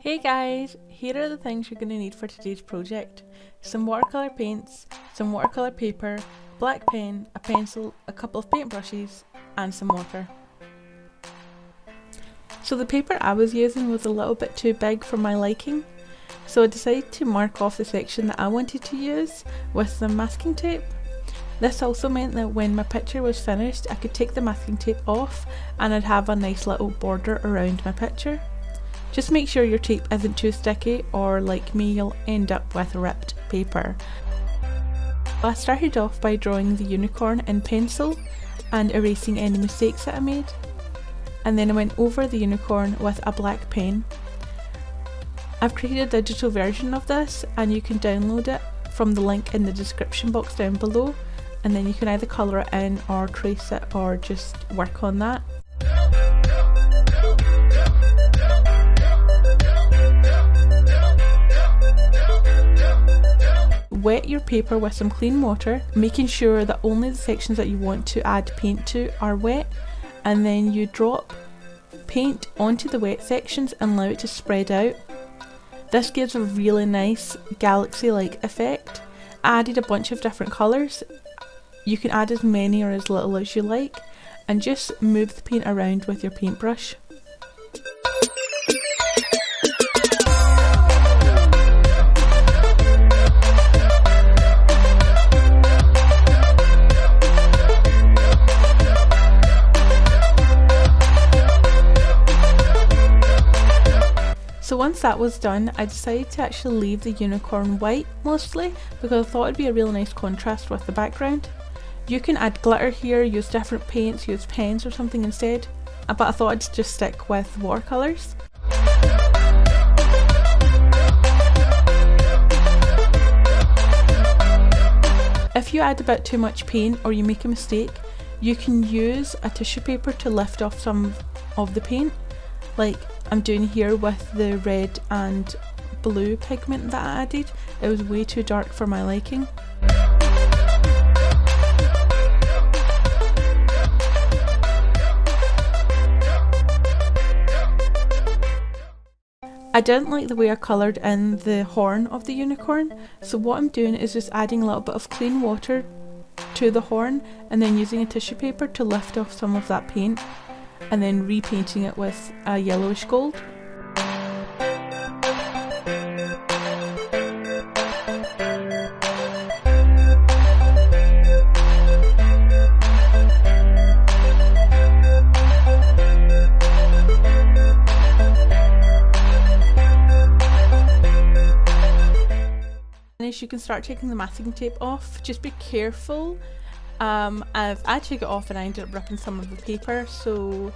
Hey guys, here are the things you're going to need for today's project. Some watercolour paints, some watercolour paper, a black pen, a pencil, a couple of paintbrushes and some water. So the paper I was using was a little bit too big for my liking, so I decided to mark off the section that I wanted to use with some masking tape. This also meant that when my picture was finished I could take the masking tape off and I'd have a nice little border around my picture. Just make sure your tape isn't too sticky or like me you'll end up with ripped paper. I started off by drawing the unicorn in pencil and erasing any mistakes that I made, and then I went over the unicorn with a black pen. I've created a digital version of this and you can download it from the link in the description box down below, and then you can either colour it in or trace it or just work on that. Wet your paper with some clean water, making sure that only the sections that you want to add paint to are wet, and then you drop paint onto the wet sections and allow it to spread out. This gives a really nice galaxy-like effect. I added a bunch of different colours. You can add as many or as little as you like, and just move the paint around with your paintbrush. So once that was done, I decided to actually leave the unicorn white mostly because I thought it'd be a really nice contrast with the background. You can add glitter here, use different paints, use pens or something instead, but I thought I'd just stick with watercolours. If you add a bit too much paint or you make a mistake, you can use a tissue paper to lift off some of the paint, like I'm doing here with the red and blue pigment that I added. It was way too dark for my liking. I didn't like the way I coloured in the horn of the unicorn, so what I'm doing is just adding a little bit of clean water to the horn and then using a tissue paper to lift off some of that paint, and then repainting it with a yellowish gold. You can start taking the masking tape off. Just be careful. I took it off and I ended up ripping some of the paper, so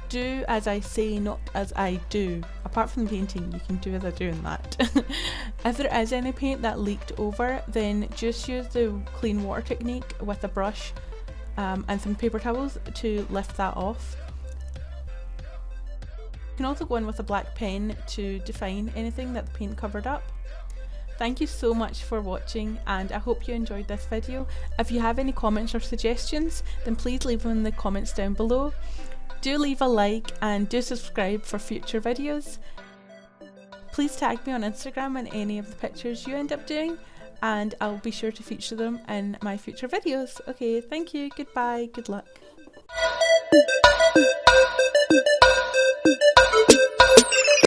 do as I say, not as I do. Apart from the painting, you can do as I do in that. If there is any paint that leaked over, then just use the clean water technique with a brush and some paper towels to lift that off. You can also go in with a black pen to define anything that the paint covered up. Thank you so much for watching, and I hope you enjoyed this video. If you have any comments or suggestions, then please leave them in the comments down below. Do leave a like and do subscribe for future videos. Please tag me on Instagram in any of the pictures you end up doing, and I'll be sure to feature them in my future videos. Okay, thank you, goodbye, good luck.